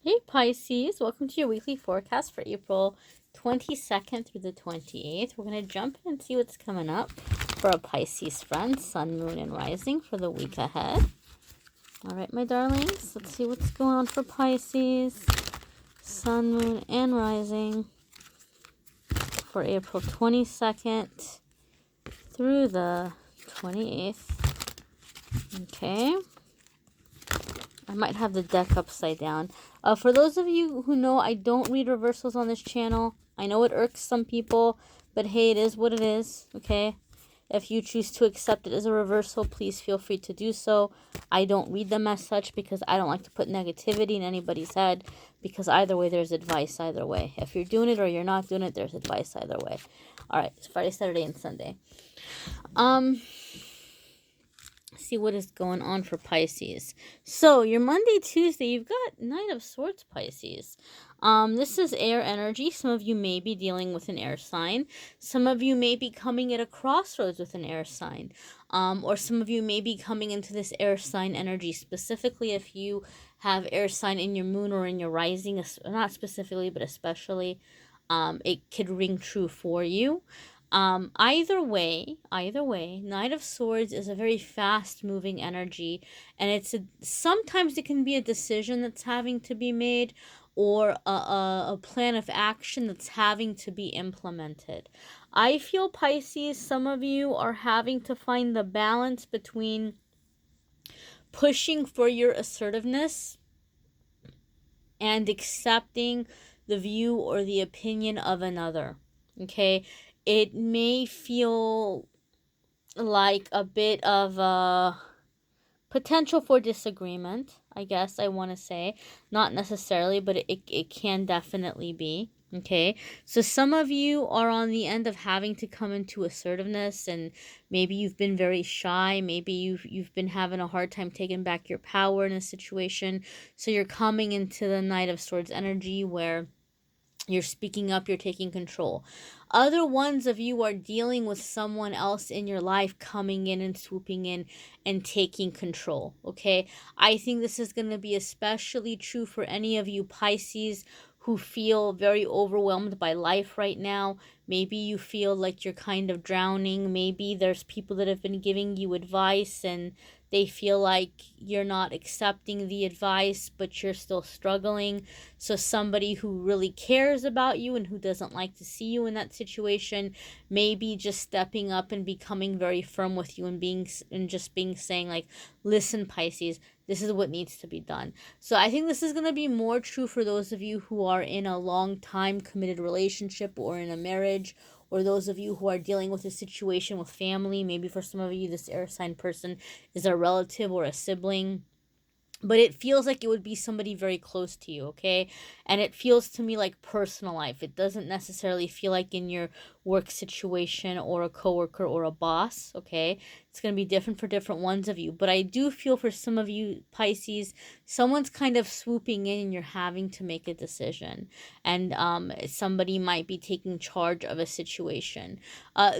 Hey Pisces, welcome to your weekly forecast for April 22nd through the 28th. We're going to jump in and see what's coming up for a Pisces friend, Sun, Moon, and Rising for the week ahead. All right, my darlings, let's see what's going on for Pisces, Sun, Moon, and Rising for April 22nd through the 28th. Okay. I might have the deck upside down. For those of you who know, I don't read reversals on this channel. I know it irks some people, but hey, it is what it is, okay? If you choose to accept it as a reversal, please feel free to do so. I don't read them as such because I don't like to put negativity in anybody's head, because either way, there's advice either way. If you're doing it or you're not doing it, there's advice either way. All right, it's Friday, Saturday, and Sunday. See what is going on for Pisces. So your Monday, Tuesday, you've got Knight of Swords, Pisces. This is air energy. Some of you may be dealing with an air sign. Some of you may be coming at a crossroads with an air sign. Or some of you may be coming into this air sign energy, specifically if you have air sign in your moon or in your rising, not specifically, but especially, it could ring true for you. Either way, Knight of Swords is a very fast moving energy, and sometimes it can be a decision that's having to be made, or a plan of action that's having to be implemented. I feel, Pisces, some of you are having to find the balance between pushing for your assertiveness and accepting the view or the opinion of another. Okay, it may feel like a bit of a potential for disagreement, I guess I want to say. Not necessarily, but it can definitely be. Okay, so some of you are on the end of having to come into assertiveness, and maybe you've been very shy. Maybe you've been having a hard time taking back your power in a situation. So you're coming into the Knight of Swords energy where you're speaking up, you're taking control. Other ones of you are dealing with someone else in your life coming in and swooping in and taking control, okay? I think this is going to be especially true for any of you Pisces who feel very overwhelmed by life right now. Maybe you feel like you're kind of drowning. Maybe there's people that have been giving you advice and they feel like you're not accepting the advice, but you're still struggling. So somebody who really cares about you and who doesn't like to see you in that situation may be just stepping up and becoming very firm with you and saying like, listen, Pisces, this is what needs to be done. So I think this is going to be more true for those of you who are in a long time committed relationship or in a marriage, or those of you who are dealing with a situation with family. Maybe for some of you, this air sign person is a relative or a sibling. But it feels like it would be somebody very close to you, okay? And it feels to me like personal life. It doesn't necessarily feel like in your work situation or a coworker or a boss, okay? It's going to be different for different ones of you. But I do feel for some of you Pisces, someone's kind of swooping in and you're having to make a decision. And somebody might be taking charge of a situation.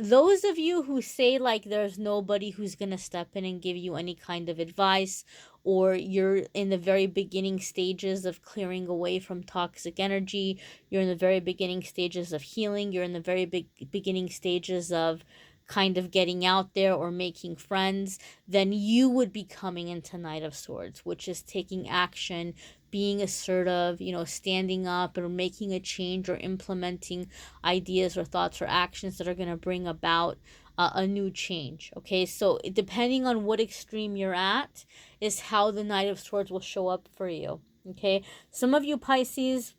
Those of you who say like there's nobody who's going to step in and give you any kind of advice, or you're in the very beginning stages of clearing away from toxic energy, you're in the very beginning stages of healing, you're in the very beginning stages of kind of getting out there or making friends, then you would be coming into Knight of Swords, which is taking action, being assertive, standing up or making a change or implementing ideas or thoughts or actions that are going to bring about a new change. Okay, so depending on what extreme you're at is how the Knight of Swords will show up for you. Okay, some of you Pisces,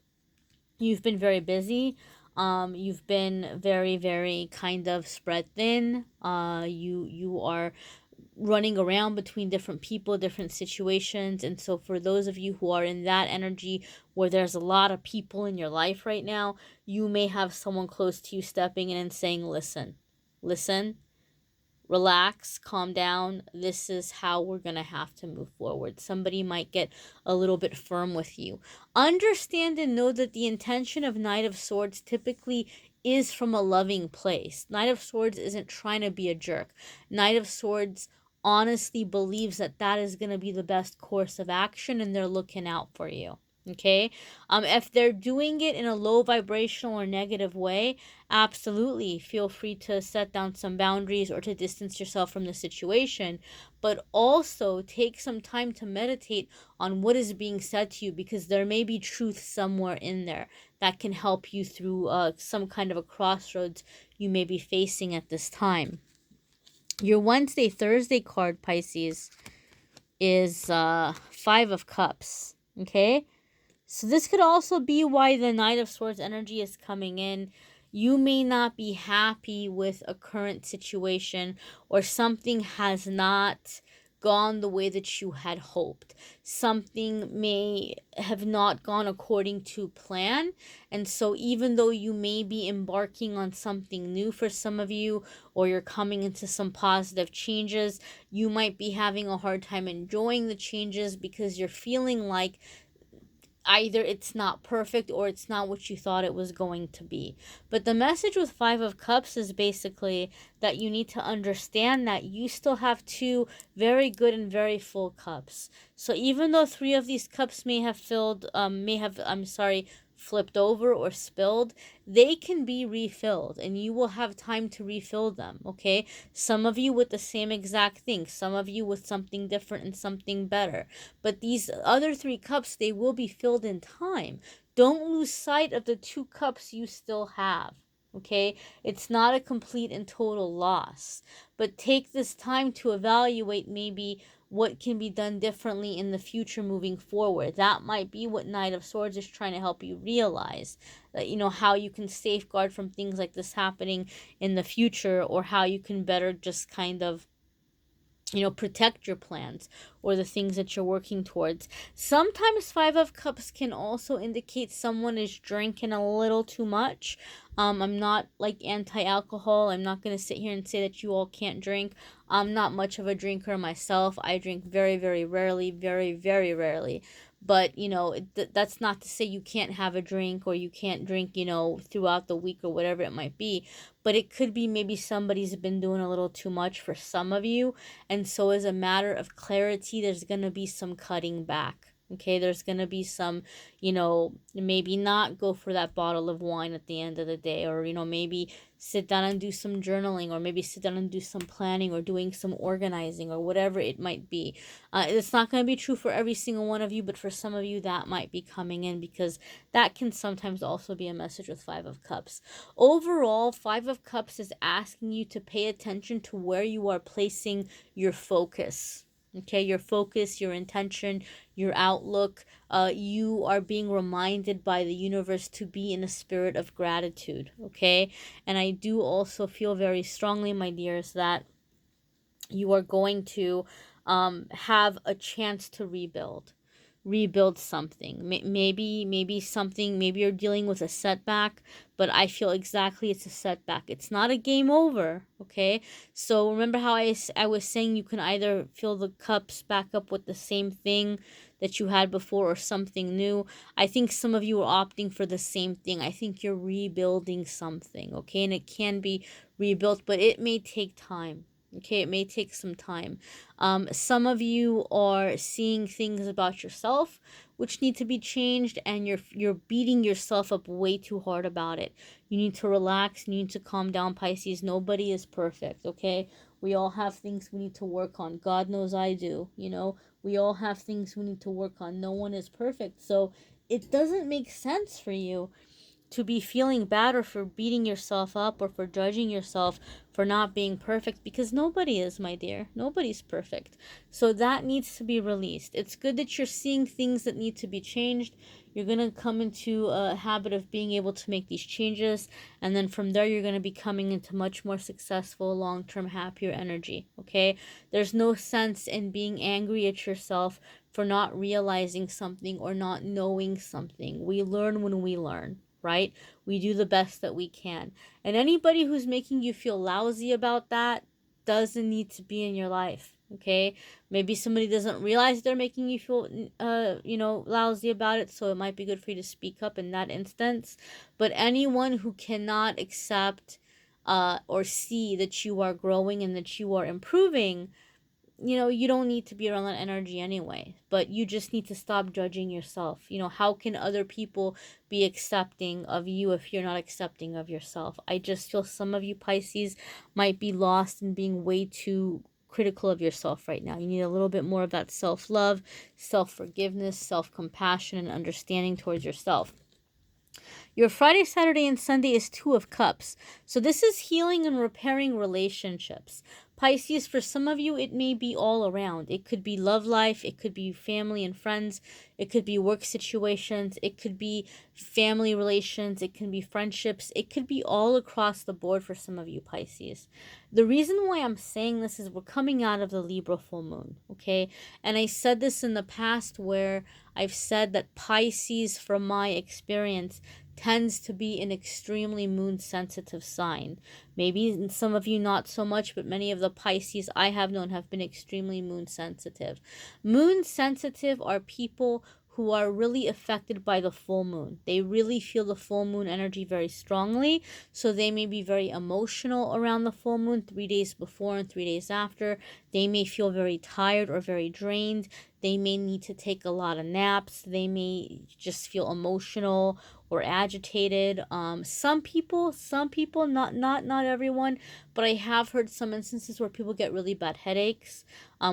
you've been very busy. You've been very, very kind of spread thin. You are running around between different people, different situations. And so for those of you who are in that energy where there's a lot of people in your life right now, you may have someone close to you stepping in and saying, listen, relax, calm down. This is how we're going to have to move forward. Somebody might get a little bit firm with you. Understand and know that the intention of Knight of Swords typically is from a loving place. Knight of Swords isn't trying to be a jerk. Knight of Swords honestly believes that that is going to be the best course of action and they're looking out for you. Okay. If they're doing it in a low vibrational or negative way, absolutely feel free to set down some boundaries or to distance yourself from the situation. But also take some time to meditate on what is being said to you, because there may be truth somewhere in there that can help you through some kind of a crossroads you may be facing at this time. Your Wednesday, Thursday card, Pisces, is Five of Cups. Okay. So this could also be why the Knight of Swords energy is coming in. You may not be happy with a current situation, or something has not gone the way that you had hoped. Something may have not gone according to plan. And so even though you may be embarking on something new for some of you, or you're coming into some positive changes, you might be having a hard time enjoying the changes because you're feeling like either it's not perfect or it's not what you thought it was going to be. But the message with Five of Cups is basically that you need to understand that you still have two very good and very full cups. So even though three of these cups flipped over or spilled, they can be refilled and you will have time to refill them. Okay. Some of you with the same exact thing, some of you with something different and something better. But these other three cups, they will be filled in time. Don't lose sight of the two cups you still have. Okay. It's not a complete and total loss. But take this time to evaluate maybe what can be done differently in the future moving forward. That might be what Knight of Swords is trying to help you realize. That, how you can safeguard from things like this happening in the future, or how you can better just kind of protect your plans or the things that you're working towards. Sometimes Five of Cups can also indicate someone is drinking a little too much. I'm not like anti-alcohol. I'm not going to sit here and say that you all can't drink. I'm not much of a drinker myself. I drink very, very rarely, very, very rarely. But, that's not to say you can't have a drink or you can't drink, throughout the week or whatever it might be. But it could be maybe somebody's been doing a little too much for some of you. And so, as a matter of clarity, there's going to be some cutting back. Okay, there's going to be some, maybe not go for that bottle of wine at the end of the day, or, maybe sit down and do some journaling, or maybe sit down and do some planning or doing some organizing or whatever it might be. It's not going to be true for every single one of you, but for some of you, that might be coming in, because that can sometimes also be a message with Five of Cups. Overall, Five of Cups is asking you to pay attention to where you are placing your focus. Okay, your focus, your intention, your outlook. You are being reminded by the universe to be in a spirit of gratitude. Okay, and I do also feel very strongly, my dears, that you are going to have a chance to rebuild something. Maybe something, maybe you're dealing with a setback, but I feel exactly it's a setback. It's not a game over. Okay, so remember how I was saying you can either fill the cups back up with the same thing that you had before, or something new. I think some of you are opting for the same thing. I think you're rebuilding something. Okay, and it can be rebuilt, but it may take time. Okay, it may take some time. Some of you are seeing things about yourself which need to be changed, and you're beating yourself up way too hard about it. You need to relax. You need to calm down, Pisces. Nobody is perfect. Okay, we all have things we need to work on. God knows I do. We all have things we need to work on. No one is perfect, so it doesn't make sense for you to be feeling bad, or for beating yourself up, or for judging yourself for not being perfect, because nobody is, my dear. Nobody's perfect. So that needs to be released. It's good that you're seeing things that need to be changed. You're going to come into a habit of being able to make these changes, and then from there you're going to be coming into much more successful, long-term, happier energy. Okay, there's no sense in being angry at yourself for not realizing something or not knowing something. We learn when we learn, right? We do the best that we can. And anybody who's making you feel lousy about that doesn't need to be in your life. Okay, maybe somebody doesn't realize they're making you feel lousy about it, so it might be good for you to speak up in that instance. But anyone who cannot accept or see that you are growing and that you are improving, you don't need to be around that energy anyway, but you just need to stop judging yourself. How can other people be accepting of you if you're not accepting of yourself? I just feel some of you Pisces might be lost in being way too critical of yourself right now. You need a little bit more of that self-love, self-forgiveness, self-compassion, and understanding towards yourself. Your Friday, Saturday, and Sunday is Two of Cups. So this is healing and repairing relationships. Pisces, for some of you, it may be all around. It could be love life. It could be family and friends. It could be work situations. It could be family relations. It can be friendships. It could be all across the board for some of you Pisces. The reason why I'm saying this is we're coming out of the Libra full moon, okay? And I said this in the past where I've said that Pisces, from my experience, tends to be an extremely moon sensitive sign. Maybe some of you not so much, but many of the Pisces I have known have been extremely moon sensitive. Moon sensitive are people who are really affected by the full moon. They really feel the full moon energy very strongly, so they may be very emotional around the full moon 3 days before and 3 days after. They may feel very tired or very drained. They may need to take a lot of naps. They may just feel emotional or agitated. Some people, not everyone, but I have heard some instances where people get really bad headaches,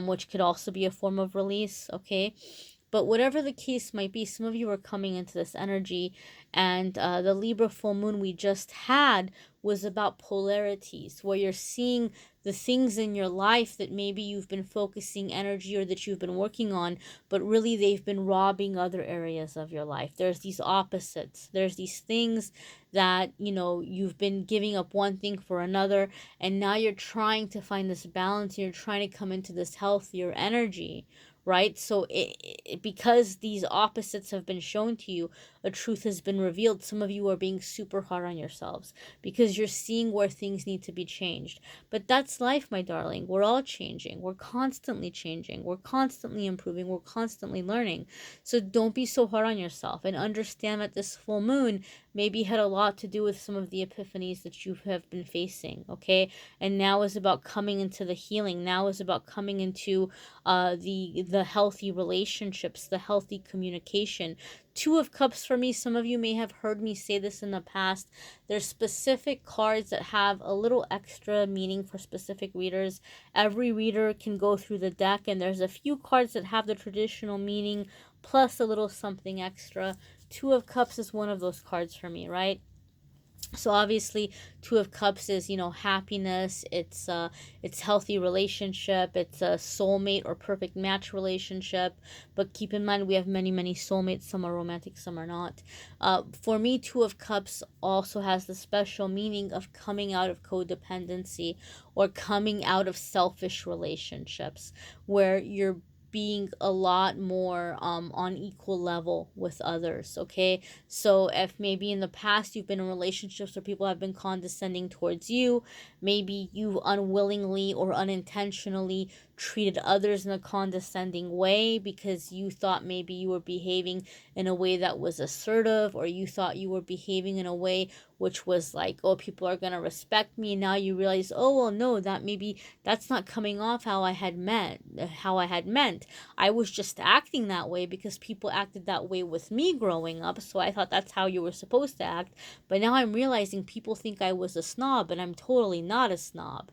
which could also be a form of release, okay? But whatever the case might be, some of you are coming into this energy, and the Libra full moon we just had was about polarities, where you're seeing the things in your life that maybe you've been focusing energy or that you've been working on, but really they've been robbing other areas of your life. There's these opposites. There's these things that, you've been giving up one thing for another, and now you're trying to find this balance, and you're trying to come into this healthier energy, right? So because these opposites have been shown to you, a truth has been revealed. Some of you are being super hard on yourselves because you're seeing where things need to be changed. But that's life, my darling. We're all changing. We're constantly changing. We're constantly improving. We're constantly learning. So don't be so hard on yourself, and understand that this full moon maybe had a lot to do with some of the epiphanies that you have been facing, okay? And now is about coming into the healing. Now is about coming into the healthy relationships, the healthy communication. Two of Cups for me, some of you may have heard me say this in the past. There's specific cards that have a little extra meaning for specific readers. Every reader can go through the deck, and there's a few cards that have the traditional meaning plus a little something extra. Two of Cups is one of those cards for me, right? So obviously Two of Cups is, happiness. It's healthy relationship. It's a soulmate or perfect match relationship. But keep in mind, we have many soulmates. Some are romantic, some are not. For me, Two of Cups also has the special meaning of coming out of codependency or coming out of selfish relationships where you're being a lot more on equal level with others, okay? So if maybe in the past you've been in relationships where people have been condescending towards you, maybe you unwillingly or unintentionally treated others in a condescending way because you thought maybe you were behaving in a way that was assertive, or you thought you were behaving in a way which was like, oh, people are going to respect me. Now you realize, oh, well, no, that's not coming off how I had meant. I was just acting that way because people acted that way with me growing up, so I thought that's how you were supposed to act. But now I'm realizing people think I was a snob, and I'm totally not a snob.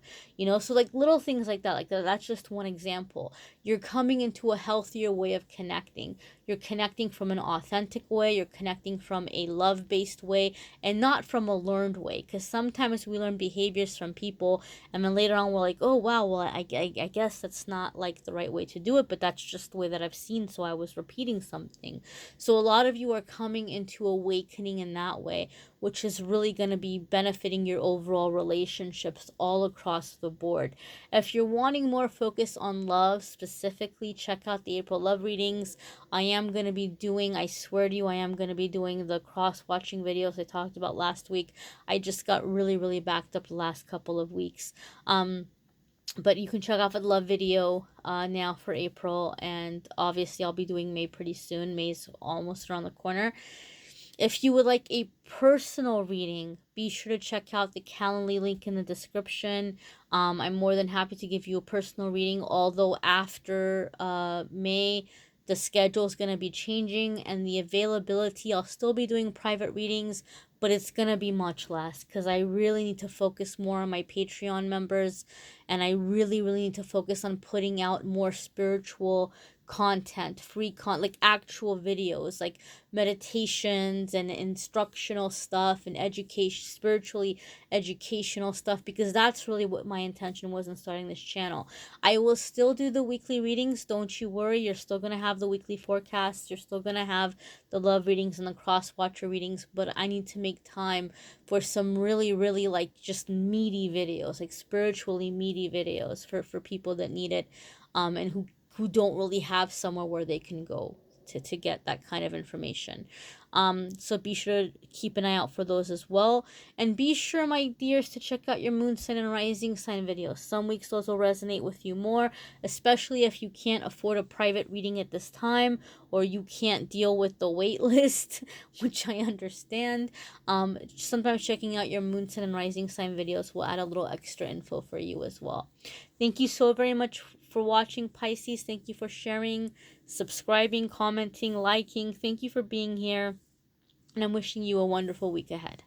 So like little things like that, that's just one example. You're coming into a healthier way of connecting. You're connecting from an authentic way. You're connecting from a love-based way, and not from a learned way. Because sometimes we learn behaviors from people, and then later on we're like, oh wow, well I guess that's not like the right way to do it, but that's just the way that I've seen, so I was repeating something. So a lot of you are coming into awakening in that way, which is really going to be benefiting your overall relationships all across the board. If you're wanting more focus on love specifically, check out the April love readings. I swear to you, I am going to be doing the cross-watching videos I talked about last week. I just got really backed up the last couple of weeks. But you can check out the love video now for April, and obviously I'll be doing May pretty soon. May's almost around the corner. If you would like a personal reading, be sure to check out the Calendly link in the description. I'm more than happy to give you a personal reading, although after May, the schedule is going to be changing and the availability, I'll still be doing private readings, but it's going to be much less because I really need to focus more on my Patreon members, and I really, really need to focus on putting out more spiritual content, like actual videos, like meditations and instructional stuff and education, spiritually educational stuff, because that's really what my intention was in starting this channel. I will still do the weekly readings, don't you worry. You're still going to have the weekly forecasts, you're still going to have the love readings and the cross watcher readings, but I need to make time for some really, really like just meaty videos, like spiritually meaty videos for people that need it, and who don't really have somewhere where they can go to get that kind of information. So be sure to keep an eye out for those as well. And be sure, my dears, to check out your moon sign and rising sign videos. Some weeks those will resonate with you more, especially if you can't afford a private reading at this time, or you can't deal with the wait list, which I understand. Sometimes checking out your moon sign and rising sign videos will add a little extra info for you as well. Thank you so very much for watching, Pisces. Thank you for sharing, subscribing, commenting, liking. Thank you for being here, and I'm wishing you a wonderful week ahead.